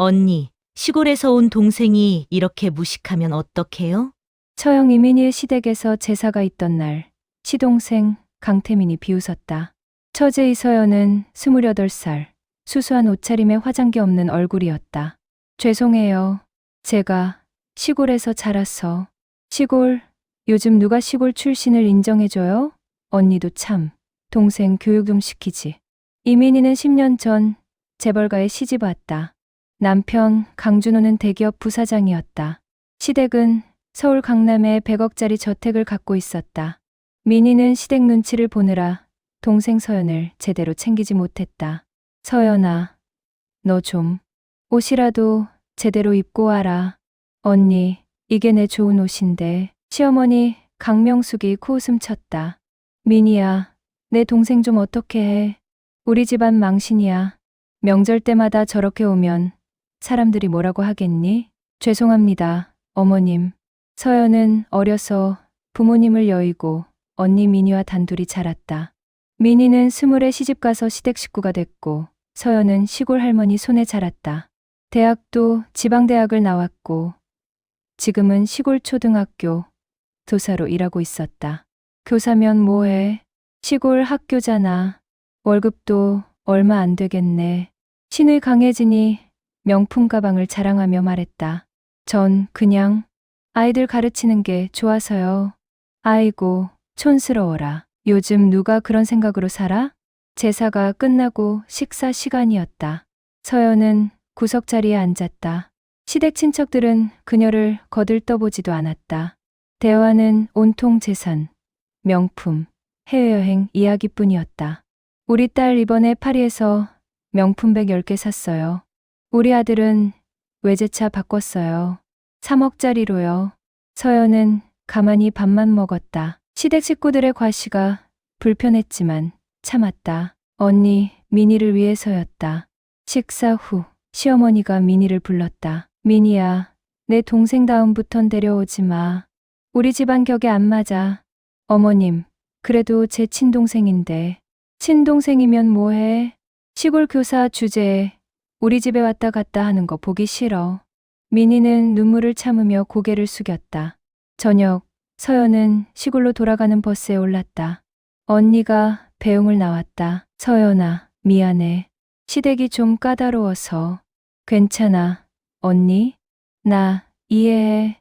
언니, 시골에서 온 동생이 이렇게 무식하면 어떡해요? 처형 이민희의 시댁에서 제사가 있던 날, 시동생 강태민이 비웃었다. 처제 이서연은 28살, 수수한 옷차림에 화장기 없는 얼굴이었다. 죄송해요. 제가 시골에서 자라서. 시골, 요즘 누가 시골 출신을 인정해줘요? 언니도 참, 동생 교육 좀 시키지. 이민희는 10년 전 재벌가에 시집 왔다. 남편 강준호는 대기업 부사장이었다. 시댁은 서울 강남에 100억짜리 저택을 갖고 있었다. 민희는 시댁 눈치를 보느라 동생 서연을 제대로 챙기지 못했다. 서연아, 너 좀 옷이라도 제대로 입고 와라. 언니, 이게 내 좋은 옷인데. 시어머니 강명숙이 코웃음 쳤다. 민희야, 내 동생 좀 어떻게 해. 우리 집안 망신이야. 명절 때마다 저렇게 오면 사람들이 뭐라고 하겠니? 죄송합니다, 어머님. 서연은 어려서 부모님을 여의고 언니 민희와 단둘이 자랐다. 민희는 20에 시집가서 시댁 식구가 됐고 서연은 시골 할머니 손에 자랐다. 대학도 지방대학을 나왔고 지금은 시골 초등학교 교사로 일하고 있었다. 교사면 뭐해? 시골 학교잖아. 월급도 얼마 안 되겠네. 시누이 강혜진이 명품 가방을 자랑하며 말했다. 전 그냥 아이들 가르치는 게 좋아서요. 아이고, 촌스러워라. 요즘 누가 그런 생각으로 살아? 제사가 끝나고 식사 시간이었다. 서연은 구석자리에 앉았다. 시댁 친척들은 그녀를 거들떠보지도 않았다. 대화는 온통 재산, 명품, 해외여행 이야기뿐이었다. 우리 딸 이번에 파리에서 명품백 10개 샀어요. 우리 아들은 외제차 바꿨어요. 3억짜리로요. 서연은 가만히 밥만 먹었다. 시댁 식구들의 과시가 불편했지만 참았다. 언니, 민희를 위해서였다. 식사 후 시어머니가 민희를 불렀다. 민희야, 내 동생 다음부턴 데려오지 마. 우리 집안 격에 안 맞아. 어머님, 그래도 제 친동생인데. 친동생이면 뭐해? 시골 교사 주제에 우리 집에 왔다 갔다 하는 거 보기 싫어. 민희는 눈물을 참으며 고개를 숙였다. 저녁, 서연은 시골로 돌아가는 버스에 올랐다. 언니가 배웅을 나왔다. 서연아, 미안해. 시댁이 좀 까다로워서. 괜찮아, 언니. 나 이해해.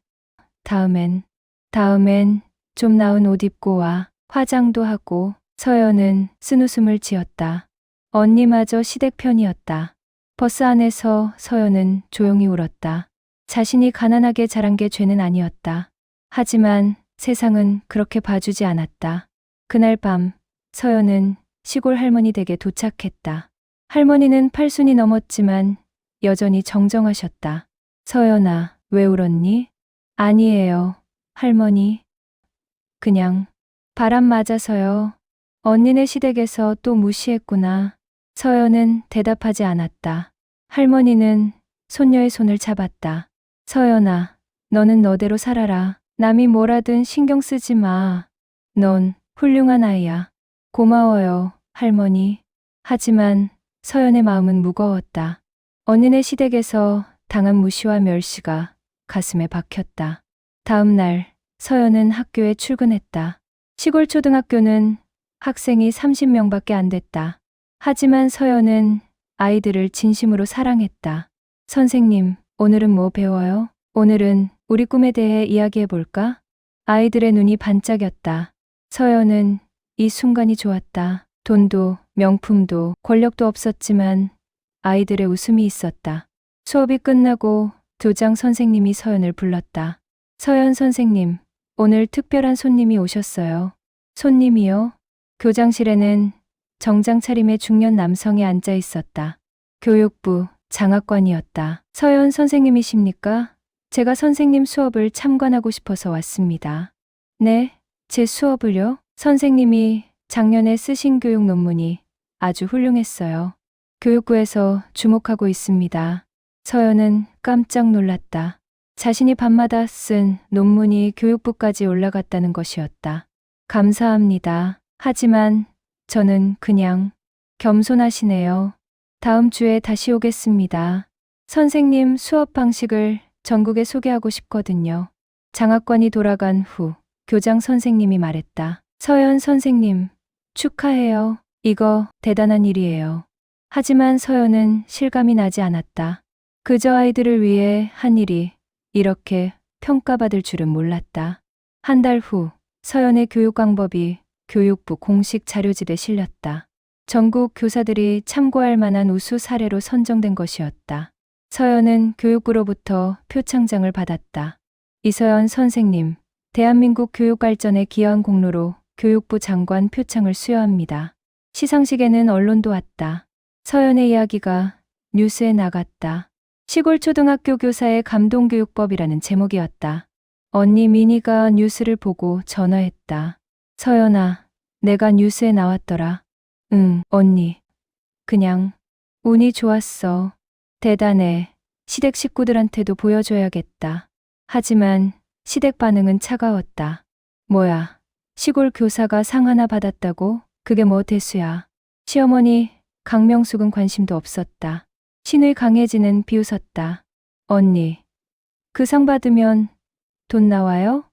다음엔 좀 나은 옷 입고 와. 화장도 하고. 서연은 쓴웃음을 지었다. 언니마저 시댁 편이었다. 버스 안에서 서연은 조용히 울었다. 자신이 가난하게 자란 게 죄는 아니었다. 하지만 세상은 그렇게 봐주지 않았다. 그날 밤 서연은 시골 할머니 댁에 도착했다. 할머니는 80이 넘었지만 여전히 정정하셨다. 서연아, 왜 울었니? 아니에요, 할머니. 그냥 바람 맞아서요. 언니네 시댁에서 또 무시했구나. 서연은 대답하지 않았다. 할머니는 손녀의 손을 잡았다. 서연아, 너는 너대로 살아라. 남이 뭐라든 신경 쓰지 마. 넌 훌륭한 아이야. 고마워요, 할머니. 하지만 서연의 마음은 무거웠다. 언니네 시댁에서 당한 무시와 멸시가 가슴에 박혔다. 다음 날 서연은 학교에 출근했다. 시골 초등학교는 학생이 30명밖에 안 됐다. 하지만 서연은 아이들을 진심으로 사랑했다. 선생님, 오늘은 뭐 배워요? 오늘은 우리 꿈에 대해 이야기해 볼까? 아이들의 눈이 반짝였다. 서연은 이 순간이 좋았다. 돈도 명품도 권력도 없었지만 아이들의 웃음이 있었다. 수업이 끝나고 교장 선생님이 서연을 불렀다. 서연 선생님, 오늘 특별한 손님이 오셨어요. 손님이요? 교장실에는 정장 차림의 중년 남성이 앉아 있었다. 교육부 장학관이었다. 서연 선생님이십니까? 제가 선생님 수업을 참관하고 싶어서 왔습니다. 네, 제 수업을요? 선생님이 작년에 쓰신 교육 논문이 아주 훌륭했어요. 교육부에서 주목하고 있습니다. 서연은 깜짝 놀랐다. 자신이 밤마다 쓴 논문이 교육부까지 올라갔다는 것이었다. 감사합니다. 하지만 저는 그냥 겸손하시네요. 다음 주에 다시 오겠습니다. 선생님 수업 방식을 전국에 소개하고 싶거든요. 장학관이 돌아간 후 교장 선생님이 말했다. 서연 선생님, 축하해요. 이거 대단한 일이에요. 하지만 서연은 실감이 나지 않았다. 그저 아이들을 위해 한 일이 이렇게 평가받을 줄은 몰랐다. 한 달 후 서연의 교육 방법이 교육부 공식 자료집에 실렸다. 전국 교사들이 참고할 만한 우수 사례로 선정된 것이었다. 서연은 교육부로부터 표창장을 받았다. 이서연 선생님, 대한민국 교육 발전에 기여한 공로로 교육부 장관 표창을 수여합니다. 시상식에는 언론도 왔다. 서연의 이야기가 뉴스에 나갔다. 시골 초등학교 교사의 감동교육법이라는 제목이었다. 언니 미니가 뉴스를 보고 전화했다. 서연아, 내가 뉴스에 나왔더라. 응, 언니. 그냥 운이 좋았어. 대단해. 시댁 식구들한테도 보여줘야겠다. 하지만 시댁 반응은 차가웠다. 뭐야, 시골 교사가 상 하나 받았다고? 그게 뭐 대수야. 시어머니 강명숙은 관심도 없었다. 시누이 강혜진은 비웃었다. 언니, 그 상 받으면 돈 나와요?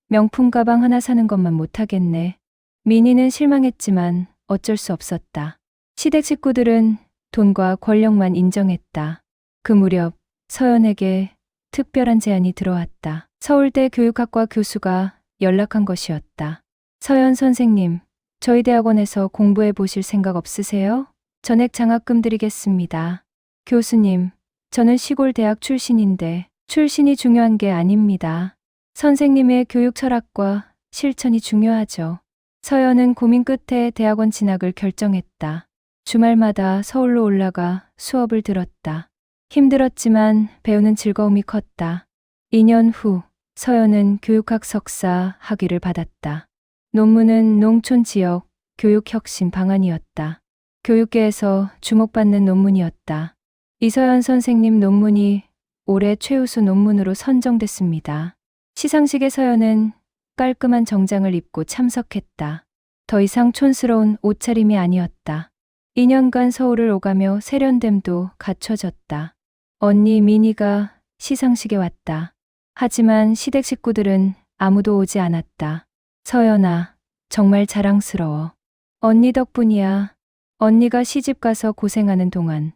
명품 가방 하나 사는 것만 못하겠네. 민희는 실망했지만 어쩔 수 없었다. 시댁 식구들은 돈과 권력만 인정했다. 그 무렵 서연에게 특별한 제안이 들어왔다. 서울대 교육학과 교수가 연락한 것이었다. 서연 선생님, 저희 대학원에서 공부해 보실 생각 없으세요? 전액 장학금 드리겠습니다. 교수님, 저는 시골 대학 출신인데 출신이 중요한 게 아닙니다. 선생님의 교육 철학과 실천이 중요하죠. 서연은 고민 끝에 대학원 진학을 결정했다. 주말마다 서울로 올라가 수업을 들었다. 힘들었지만 배우는 즐거움이 컸다. 2년 후 서연은 교육학 석사 학위를 받았다. 논문은 농촌 지역 교육혁신 방안이었다. 교육계에서 주목받는 논문이었다. 이서연 선생님 논문이 올해 최우수 논문으로 선정됐습니다. 시상식에 서연은 깔끔한 정장을 입고 참석했다. 더 이상 촌스러운 옷차림이 아니었다. 2년간 서울을 오가며 세련됨도 갖춰졌다. 언니 미니가 시상식에 왔다. 하지만 시댁 식구들은 아무도 오지 않았다. 서연아, 정말 자랑스러워. 언니 덕분이야. 언니가 시집가서 고생하는 동안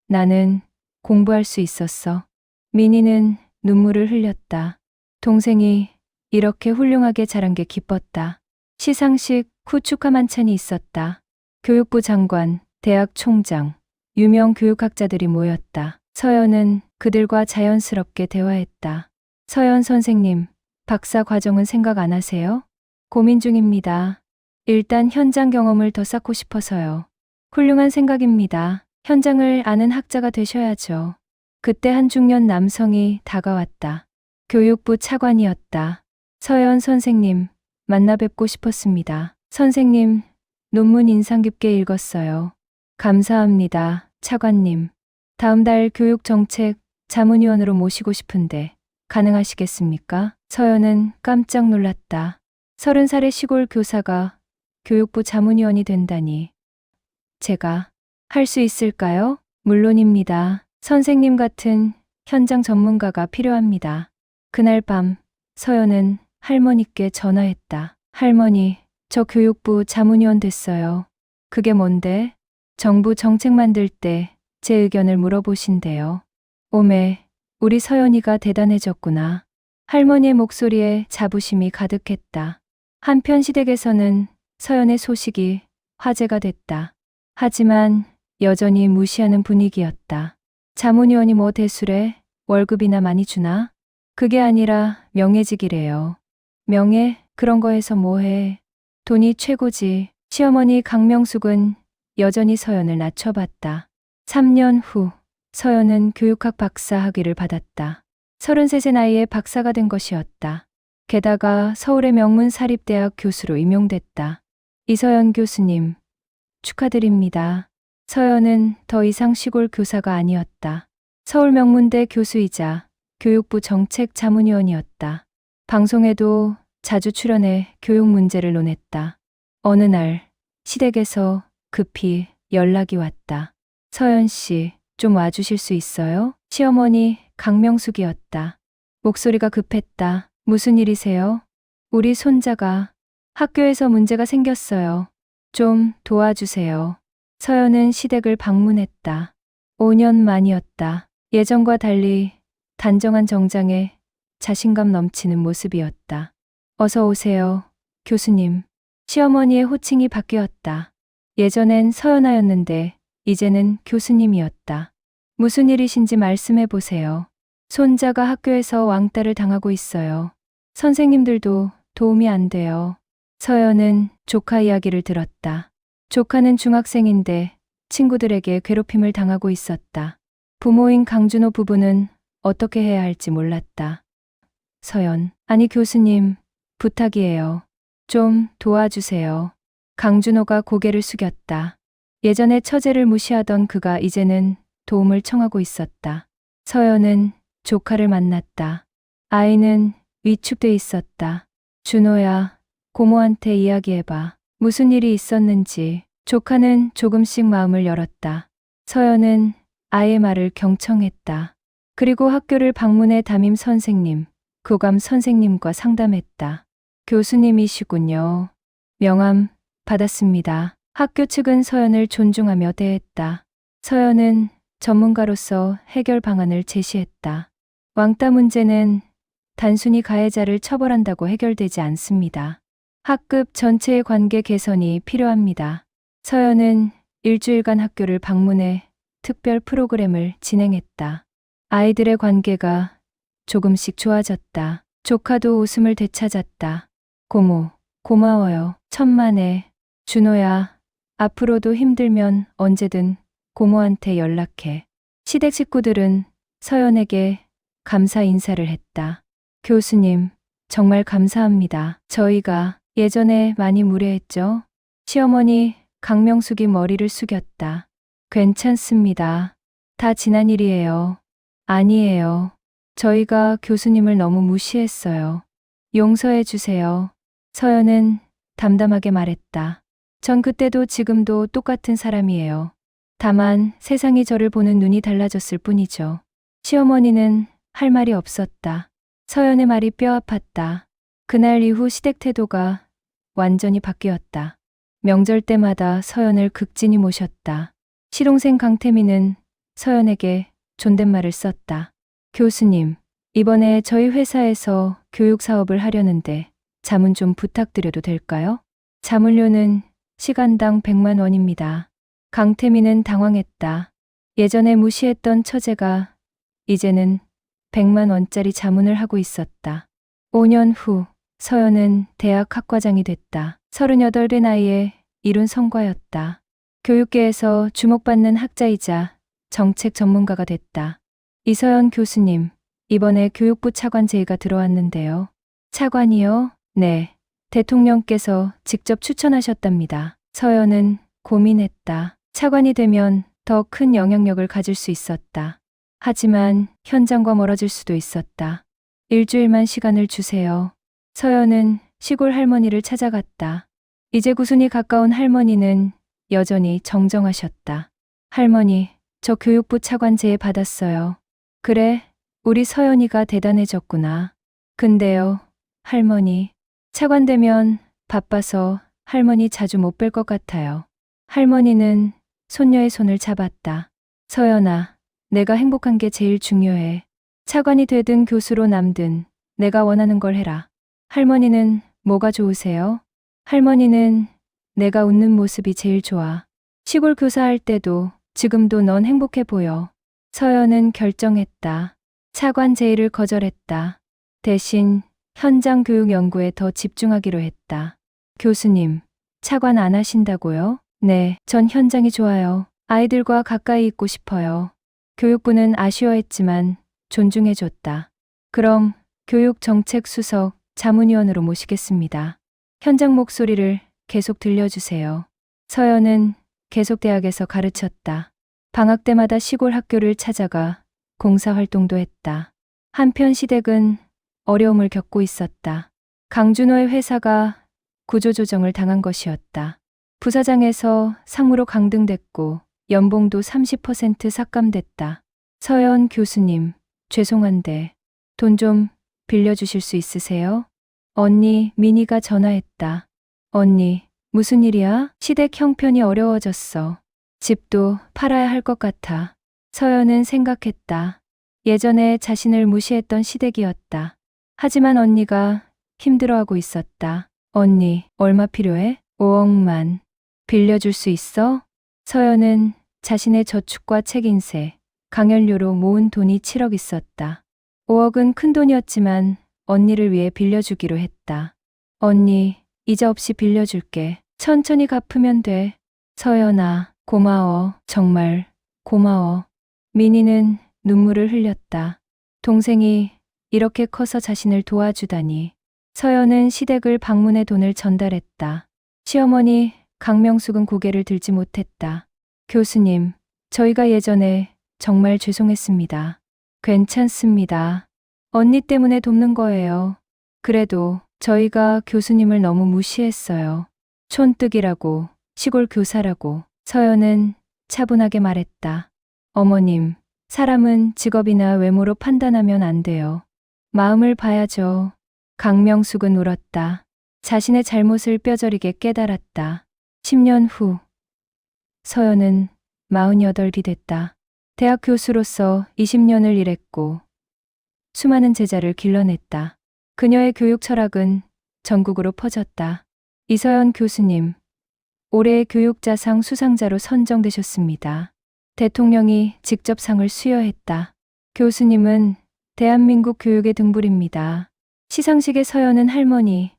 나는 공부할 수 있었어. 미니는 눈물을 흘렸다. 동생이 이렇게 훌륭하게 자란 게 기뻤다. 시상식 후 축하 만찬이 있었다. 교육부 장관, 대학 총장, 유명 교육학자들이 모였다. 서연은 그들과 자연스럽게 대화했다. 서연 선생님, 박사 과정은 생각 안 하세요? 고민 중입니다. 일단 현장 경험을 더 쌓고 싶어서요. 훌륭한 생각입니다. 현장을 아는 학자가 되셔야죠. 그때 한 중년 남성이 다가왔다. 교육부 차관이었다. 서연 선생님, 만나 뵙고 싶었습니다. 선생님, 논문 인상 깊게 읽었어요. 감사합니다, 차관님. 다음 달 교육정책 자문위원으로 모시고 싶은데 가능하시겠습니까? 서연은 깜짝 놀랐다. 30살의 시골 교사가 교육부 자문위원이 된다니. 제가 할 수 있을까요? 물론입니다. 선생님 같은 현장 전문가가 필요합니다. 그날 밤 서연은 할머니께 전화했다. 할머니, 저 교육부 자문위원 됐어요. 그게 뭔데? 정부 정책 만들 때 제 의견을 물어보신대요. 오메, 우리 서연이가 대단해졌구나. 할머니의 목소리에 자부심이 가득했다. 한편 시댁에서는 서연의 소식이 화제가 됐다. 하지만 여전히 무시하는 분위기였다. 자문위원이 뭐 대수래? 월급이나 많이 주나? 그게 아니라 명예직이래요. 명예? 그런 거에서 뭐해? 돈이 최고지. 시어머니 강명숙은 여전히 서연을 낮춰봤다. 3년 후 서연은 교육학 박사 학위를 받았다. 33세 나이에 박사가 된 것이었다. 게다가 서울의 명문 사립대학 교수로 임용됐다. 이서연 교수님, 축하드립니다. 서연은 더 이상 시골 교사가 아니었다. 서울 명문대 교수이자 교육부 정책 자문위원이었다. 방송에도 자주 출연해 교육 문제를 논했다. 어느 날 시댁에서 급히 연락이 왔다. 서연 씨, 좀 와주실 수 있어요? 시어머니 강명숙이었다. 목소리가 급했다. 무슨 일이세요? 우리 손자가 학교에서 문제가 생겼어요. 좀 도와주세요. 서연은 시댁을 방문했다. 5년 만이었다. 예전과 달리 단정한 정장에 자신감 넘치는 모습이었다. 어서 오세요, 교수님. 시어머니의 호칭이 바뀌었다. 예전엔 서연아였는데 이제는 교수님이었다. 무슨 일이신지 말씀해 보세요. 손자가 학교에서 왕따를 당하고 있어요. 선생님들도 도움이 안 돼요. 서연은 조카 이야기를 들었다. 조카는 중학생인데 친구들에게 괴롭힘을 당하고 있었다. 부모인 강준호 부부는 어떻게 해야 할지 몰랐다. 서연, 아니 교수님, 부탁이에요. 좀 도와주세요. 강준호가 고개를 숙였다. 예전에 처제를 무시하던 그가 이제는 도움을 청하고 있었다. 서연은 조카를 만났다. 아이는 위축돼 있었다. 준호야, 고모한테 이야기해봐. 무슨 일이 있었는지. 조카는 조금씩 마음을 열었다. 서연은 아이의 말을 경청했다. 그리고 학교를 방문해 담임 선생님, 교감 선생님과 상담했다. 교수님이시군요. 명함 받았습니다. 학교 측은 서연을 존중하며 대했다. 서연은 전문가로서 해결 방안을 제시했다. 왕따 문제는 단순히 가해자를 처벌한다고 해결되지 않습니다. 학급 전체의 관계 개선이 필요합니다. 서연은 일주일간 학교를 방문해 특별 프로그램을 진행했다. 아이들의 관계가 조금씩 좋아졌다. 조카도 웃음을 되찾았다. 고모, 고마워요. 천만에. 준호야, 앞으로도 힘들면 언제든 고모한테 연락해. 시댁 식구들은 서연에게 감사 인사를 했다. 교수님, 정말 감사합니다. 저희가 예전에 많이 무례했죠? 시어머니 강명숙이 머리를 숙였다. 괜찮습니다. 다 지난 일이에요. 아니에요. 저희가 교수님을 너무 무시했어요. 용서해 주세요. 서연은 담담하게 말했다. 전 그때도 지금도 똑같은 사람이에요. 다만 세상이 저를 보는 눈이 달라졌을 뿐이죠. 시어머니는 할 말이 없었다. 서연의 말이 뼈 아팠다. 그날 이후 시댁 태도가 완전히 바뀌었다. 명절 때마다 서연을 극진히 모셨다. 시동생 강태민은 서연에게 존댓말을 썼다. 교수님, 이번에 저희 회사에서 교육 사업을 하려는데 자문 좀 부탁드려도 될까요? 자문료는 시간당 100만 원입니다. 강태민은 당황했다. 예전에 무시했던 처제가 이제는 100만 원짜리 자문을 하고 있었다. 5년 후 서연은 대학 학과장이 됐다. 38의 나이에 이룬 성과였다. 교육계에서 주목받는 학자이자 정책 전문가가 됐다. 이서연 교수님, 이번에 교육부 차관 제의가 들어왔는데요. 차관이요? 네. 대통령께서 직접 추천하셨답니다. 서연은 고민했다. 차관이 되면 더 큰 영향력을 가질 수 있었다. 하지만 현장과 멀어질 수도 있었다. 일주일만 시간을 주세요. 서연은 시골 할머니를 찾아갔다. 이제 구순이 가까운 할머니는 여전히 정정하셨다. 할머니, 저 교육부 차관 제의 받았어요. 그래, 우리 서연이가 대단해졌구나. 근데요, 할머니, 차관 되면 바빠서 할머니 자주 못 뵐 것 같아요. 할머니는 손녀의 손을 잡았다. 서연아, 내가 행복한 게 제일 중요해. 차관이 되든 교수로 남든 내가 원하는 걸 해라. 할머니는 뭐가 좋으세요? 할머니는 내가 웃는 모습이 제일 좋아. 시골 교사할 때도 지금도 넌 행복해 보여. 서연은 결정했다. 차관 제의를 거절했다. 대신 현장 교육 연구에 더 집중하기로 했다. 교수님, 차관 안 하신다고요? 네, 전 현장이 좋아요. 아이들과 가까이 있고 싶어요. 교육부는 아쉬워했지만 존중해줬다. 그럼 교육정책수석 자문위원으로 모시겠습니다. 현장 목소리를 계속 들려주세요. 서연은 계속 대학에서 가르쳤다. 방학 때마다 시골 학교를 찾아가 봉사활동도 했다. 한편 시댁은 어려움을 겪고 있었다. 강준호의 회사가 구조조정을 당한 것이었다. 부사장에서 상무로 강등됐고 연봉도 30% 삭감됐다. 서연 교수님, 죄송한데 돈 좀 빌려주실 수 있으세요? 언니, 미니가 전화했다. 언니, 무슨 일이야? 시댁 형편이 어려워졌어. 집도 팔아야 할 것 같아. 서연은 생각했다. 예전에 자신을 무시했던 시댁이었다. 하지만 언니가 힘들어하고 있었다. 언니, 얼마 필요해? 5억만. 빌려줄 수 있어? 서연은 자신의 저축과 책임세, 강연료로 모은 돈이 7억 있었다. 5억은 큰 돈이었지만 언니를 위해 빌려주기로 했다. 언니, 이자 없이 빌려줄게. 천천히 갚으면 돼. 서연아, 고마워. 정말 고마워. 미니는 눈물을 흘렸다. 동생이 이렇게 커서 자신을 도와주다니. 서연은 시댁을 방문해 돈을 전달했다. 시어머니 강명숙은 고개를 들지 못했다. 교수님, 저희가 예전에 정말 죄송했습니다. 괜찮습니다. 언니 때문에 돕는 거예요. 그래도 저희가 교수님을 너무 무시했어요. 촌뜨기라고, 시골 교사라고. 서연은 차분하게 말했다. 어머님, 사람은 직업이나 외모로 판단하면 안 돼요. 마음을 봐야죠. 강명숙은 울었다. 자신의 잘못을 뼈저리게 깨달았다. 10년 후, 서연은 48이 됐다. 대학 교수로서 20년을 일했고 수많은 제자를 길러냈다. 그녀의 교육 철학은 전국으로 퍼졌다. 이서연 교수님, 올해의 교육자상 수상자로 선정되셨습니다. 대통령이 직접 상을 수여했다. 교수님은 대한민국 교육의 등불입니다. 시상식에 서연은 할머니,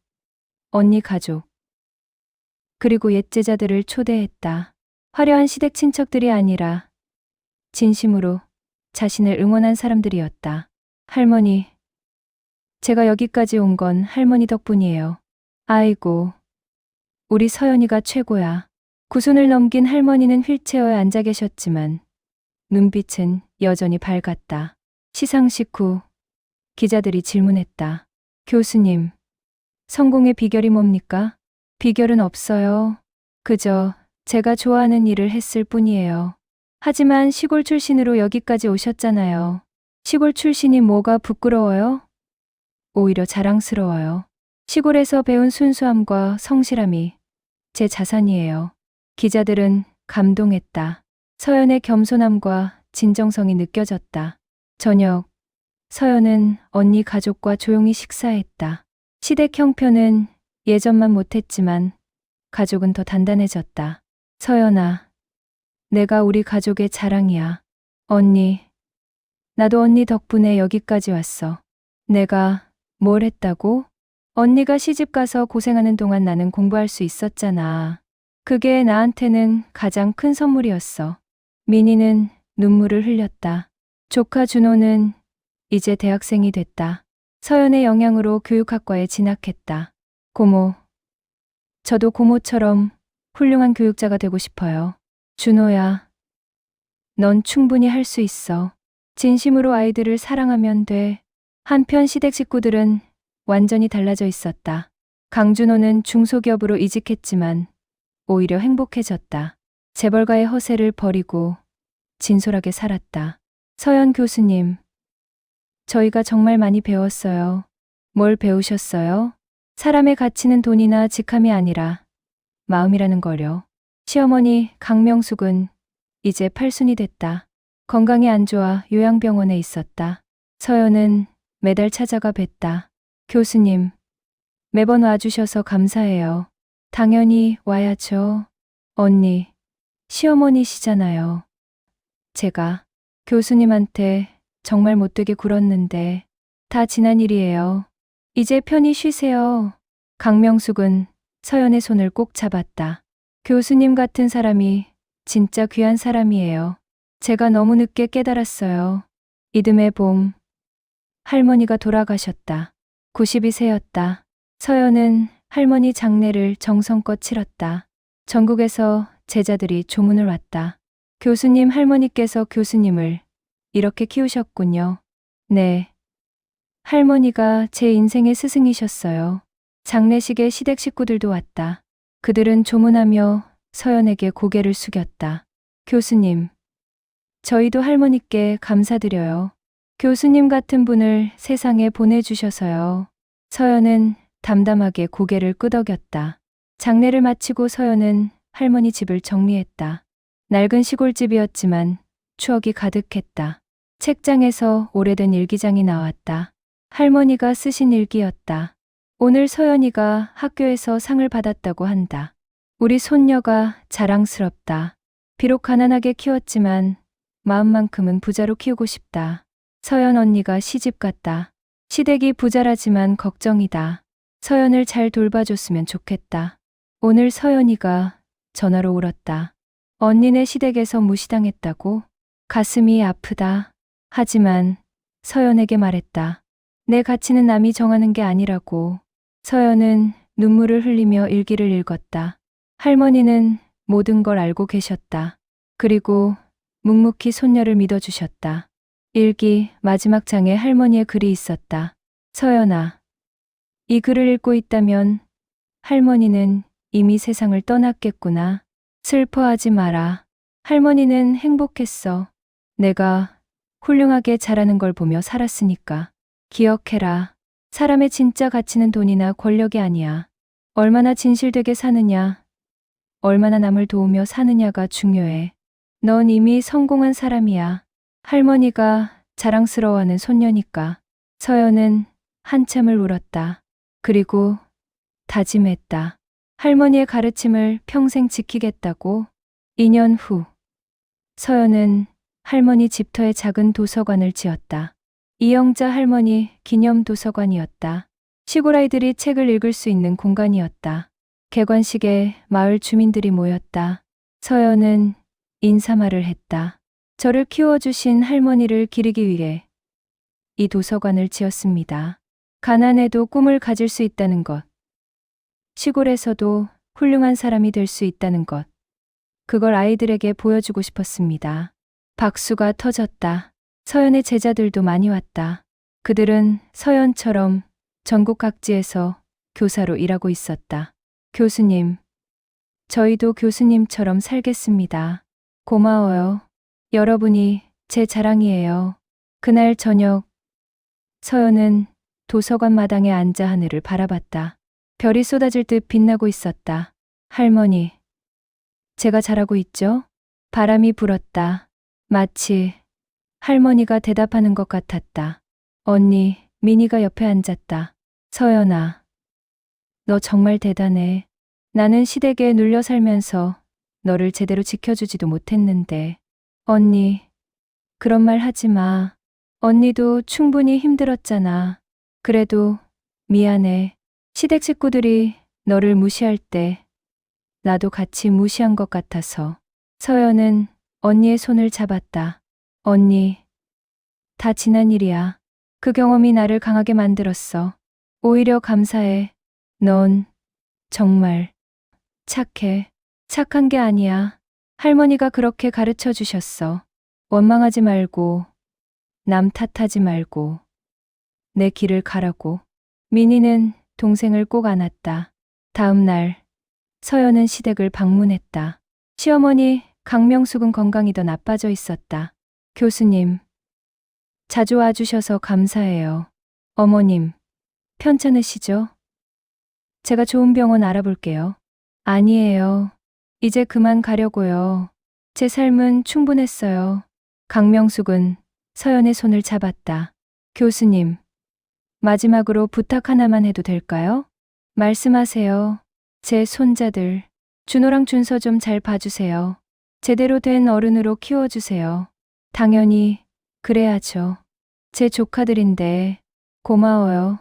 언니 가족, 그리고 옛 제자들을 초대했다. 화려한 시댁 친척들이 아니라 진심으로 자신을 응원한 사람들이었다. 할머니, 제가 여기까지 온 건 할머니 덕분이에요. 아이고, 우리 서연이가 최고야. 90을 넘긴 할머니는 휠체어에 앉아 계셨지만 눈빛은 여전히 밝았다. 시상식 후 기자들이 질문했다. 교수님, 성공의 비결이 뭡니까? 비결은 없어요. 그저 제가 좋아하는 일을 했을 뿐이에요. 하지만 시골 출신으로 여기까지 오셨잖아요. 시골 출신이 뭐가 부끄러워요? 오히려 자랑스러워요. 시골에서 배운 순수함과 성실함이 제 자산이에요. 기자들은 감동했다. 서연의 겸손함과 진정성이 느껴졌다. 저녁, 서연은 언니 가족과 조용히 식사했다. 시댁 형편은 예전만 못했지만 가족은 더 단단해졌다. 서연아, 내가 우리 가족의 자랑이야. 언니, 나도 언니 덕분에 여기까지 왔어. 내가 뭘 했다고? 언니가 시집가서 고생하는 동안 나는 공부할 수 있었잖아. 그게 나한테는 가장 큰 선물이었어. 미니는 눈물을 흘렸다. 조카 준호는 이제 대학생이 됐다. 서연의 영향으로 교육학과에 진학했다. 고모, 저도 고모처럼 훌륭한 교육자가 되고 싶어요. 준호야, 넌 충분히 할 수 있어. 진심으로 아이들을 사랑하면 돼. 한편 시댁 식구들은 완전히 달라져 있었다. 강준호는 중소기업으로 이직했지만 오히려 행복해졌다. 재벌가의 허세를 버리고 진솔하게 살았다. 서연 교수님, 저희가 정말 많이 배웠어요. 뭘 배우셨어요? 사람의 가치는 돈이나 직함이 아니라 마음이라는 거요. 시어머니 강명숙은 이제 팔순이 됐다. 건강이 안 좋아 요양병원에 있었다. 서연은 매달 찾아가 뵀다. 교수님, 매번 와주셔서 감사해요. 당연히 와야죠. 언니, 시어머니시잖아요. 제가 교수님한테 정말 못되게 굴었는데 다 지난 일이에요. 이제 편히 쉬세요. 강명숙은 서연의 손을 꼭 잡았다. 교수님 같은 사람이 진짜 귀한 사람이에요. 제가 너무 늦게 깨달았어요. 이듬해 봄, 할머니가 돌아가셨다. 92세였다. 서연은 할머니 장례를 정성껏 치렀다. 전국에서 제자들이 조문을 왔다. 교수님, 할머니께서 교수님을 이렇게 키우셨군요. 네. 할머니가 제 인생의 스승이셨어요. 장례식에 시댁 식구들도 왔다. 그들은 조문하며 서연에게 고개를 숙였다. 교수님, 저희도 할머니께 감사드려요. 교수님 같은 분을 세상에 보내주셔서요. 서연은 담담하게 고개를 끄덕였다. 장례를 마치고 서연은 할머니 집을 정리했다. 낡은 시골집이었지만 추억이 가득했다. 책장에서 오래된 일기장이 나왔다. 할머니가 쓰신 일기였다. 오늘 서연이가 학교에서 상을 받았다고 한다. 우리 손녀가 자랑스럽다. 비록 가난하게 키웠지만 마음만큼은 부자로 키우고 싶다. 서연 언니가 시집갔다. 시댁이 부자라지만 걱정이다. 서연을 잘 돌봐줬으면 좋겠다. 오늘 서연이가 전화로 울었다. 언니네 시댁에서 무시당했다고? 가슴이 아프다. 하지만 서연에게 말했다. 내 가치는 남이 정하는 게 아니라고. 서연은 눈물을 흘리며 일기를 읽었다. 할머니는 모든 걸 알고 계셨다. 그리고 묵묵히 손녀를 믿어주셨다. 일기 마지막 장에 할머니의 글이 있었다. 서연아, 이 글을 읽고 있다면 할머니는 이미 세상을 떠났겠구나. 슬퍼하지 마라. 할머니는 행복했어. 내가 훌륭하게 자라는 걸 보며 살았으니까. 기억해라. 사람의 진짜 가치는 돈이나 권력이 아니야. 얼마나 진실되게 사느냐, 얼마나 남을 도우며 사느냐가 중요해. 넌 이미 성공한 사람이야. 할머니가 자랑스러워하는 손녀니까. 서연은 한참을 울었다. 그리고 다짐했다. 할머니의 가르침을 평생 지키겠다고. 2년 후, 서연은 할머니 집터에 작은 도서관을 지었다. 이영자 할머니 기념 도서관이었다. 시골 아이들이 책을 읽을 수 있는 공간이었다. 개관식에 마을 주민들이 모였다. 서연은 인사말을 했다. 저를 키워주신 할머니를 기리기 위해 이 도서관을 지었습니다. 가난해도 꿈을 가질 수 있다는 것. 시골에서도 훌륭한 사람이 될 수 있다는 것. 그걸 아이들에게 보여주고 싶었습니다. 박수가 터졌다. 서연의 제자들도 많이 왔다. 그들은 서연처럼 전국 각지에서 교사로 일하고 있었다. 교수님, 저희도 교수님처럼 살겠습니다. 고마워요. 여러분이 제 자랑이에요. 그날 저녁, 서연은 도서관 마당에 앉아 하늘을 바라봤다. 별이 쏟아질 듯 빛나고 있었다. 할머니, 제가 잘하고 있죠? 바람이 불었다. 마치 할머니가 대답하는 것 같았다. 언니, 미니가 옆에 앉았다. 서연아, 너 정말 대단해. 나는 시댁에 눌려 살면서 너를 제대로 지켜주지도 못했는데. 언니, 그런 말 하지 마. 언니도 충분히 힘들었잖아. 그래도 미안해. 시댁 식구들이 너를 무시할 때 나도 같이 무시한 것 같아서. 서연은 언니의 손을 잡았다. 언니, 다 지난 일이야. 그 경험이 나를 강하게 만들었어. 오히려 감사해. 넌 정말 착해. 착한 게 아니야. 할머니가 그렇게 가르쳐 주셨어. 원망하지 말고, 남 탓하지 말고, 내 길을 가라고. 민희는 동생을 꼭 안았다. 다음 날, 서연은 시댁을 방문했다. 시어머니 강명숙은 건강이 더 나빠져 있었다. 교수님, 자주 와주셔서 감사해요. 어머님, 편찮으시죠? 제가 좋은 병원 알아볼게요. 아니에요. 이제 그만 가려고요. 제 삶은 충분했어요. 강명숙은 서연의 손을 잡았다. 교수님, 마지막으로 부탁 하나만 해도 될까요? 말씀하세요. 제 손자들, 준호랑 준서 좀 잘 봐주세요. 제대로 된 어른으로 키워주세요. 당연히 그래야죠. 제 조카들인데 고마워요.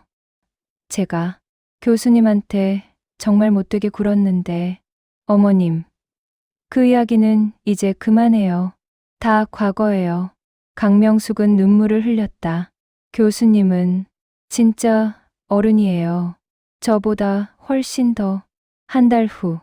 제가 교수님한테 정말 못되게 굴었는데. 어머님, 그 이야기는 이제 그만해요. 다 과거예요. 강명숙은 눈물을 흘렸다. 교수님은 진짜 어른이에요. 저보다 훨씬 더. 한 달 후,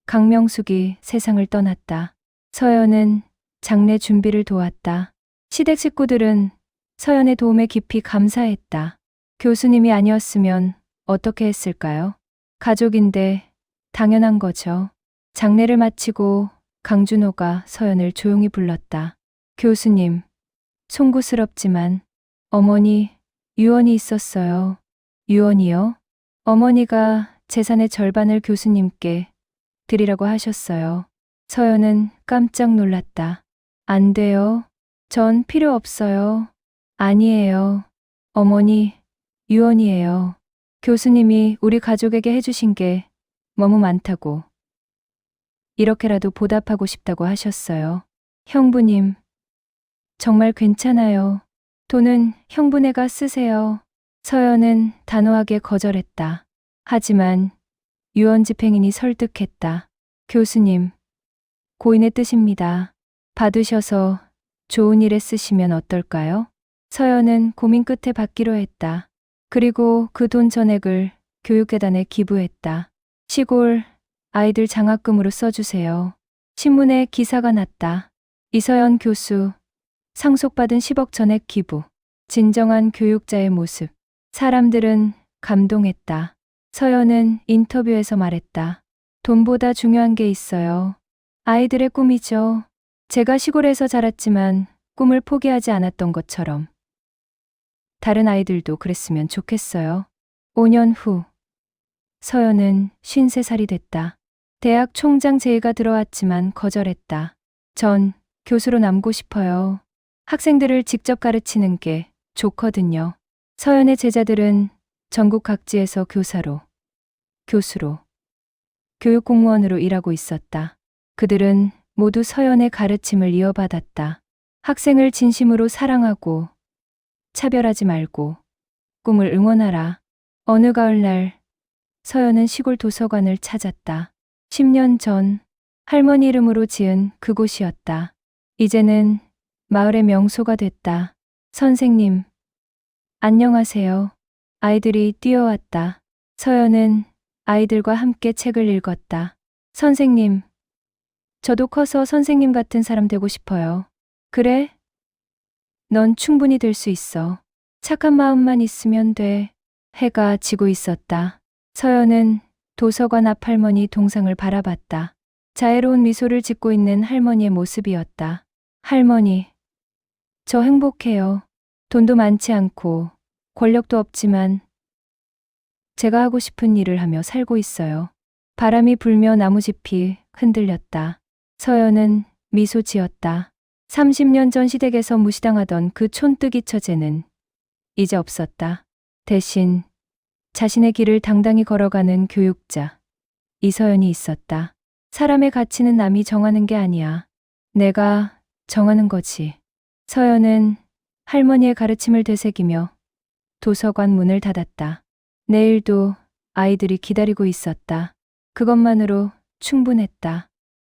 강명숙이 세상을 떠났다. 서연은 장례 준비를 도왔다. 시댁 식구들은 서연의 도움에 깊이 감사했다. 교수님이 아니었으면 어떻게 했을까요? 가족인데 당연한 거죠. 장례를 마치고 강준호가 서연을 조용히 불렀다. 교수님, 송구스럽지만 어머니 유언이 있었어요. 유언이요? 어머니가 재산의 절반을 교수님께 드리라고 하셨어요. 서연은 깜짝 놀랐다. 안 돼요. 전 필요 없어요. 아니에요. 어머니, 유언이에요. 교수님이 우리 가족에게 해주신 게 너무 많다고. 이렇게라도 보답하고 싶다고 하셨어요. 형부님, 정말 괜찮아요. 돈은 형부네가 쓰세요. 서연은 단호하게 거절했다. 하지만 유언 집행인이 설득했다. 교수님, 고인의 뜻입니다. 받으셔서 좋은 일에 쓰시면 어떨까요? 서연은 고민 끝에 받기로 했다. 그리고 그 돈 전액을 교육재단에 기부했다. 시골 아이들 장학금으로 써주세요. 신문에 기사가 났다. 이서연 교수, 상속받은 10억 전액 기부. 진정한 교육자의 모습. 사람들은 감동했다. 서연은 인터뷰에서 말했다. 돈보다 중요한 게 있어요. 아이들의 꿈이죠. 제가 시골에서 자랐지만 꿈을 포기하지 않았던 것처럼. 다른 아이들도 그랬으면 좋겠어요. 5년 후, 서연은 53살이 됐다. 대학 총장 제의가 들어왔지만 거절했다. 전 교수로 남고 싶어요. 학생들을 직접 가르치는 게 좋거든요. 서연의 제자들은 전국 각지에서 교수로, 교육공무원으로 일하고 있었다. 그들은 모두 서연의 가르침을 이어받았다. 학생을 진심으로 사랑하고 차별하지 말고 꿈을 응원하라. 어느 가을날 서연은 시골 도서관을 찾았다. 10년 전 할머니 이름으로 지은 그곳이었다. 이제는 마을의 명소가 됐다. 선생님, 안녕하세요. 아이들이 뛰어왔다. 서연은 아이들과 함께 책을 읽었다. 선생님, 저도 커서 선생님 같은 사람 되고 싶어요. 그래? 넌 충분히 될 수 있어. 착한 마음만 있으면 돼. 해가 지고 있었다. 서연은 도서관 앞 할머니 동상을 바라봤다. 자애로운 미소를 짓고 있는 할머니의 모습이었다. 할머니, 저 행복해요. 돈도 많지 않고 권력도 없지만 제가 하고 싶은 일을 하며 살고 있어요. 바람이 불며 나무짚이 흔들렸다. 서연은 미소 지었다. 30년 전 시댁에서 무시당하던 그 촌뜨기 처제는 이제 없었다. 대신 자신의 길을 당당히 걸어가는 교육자, 이서연이 있었다. 사람의 가치는 남이 정하는 게 아니야. 내가 정하는 거지. 서연은 할머니의 가르침을 되새기며 도서관 문을 닫았다. 내일도 아이들이 기다리고 있었다. 그것만으로 충분했다.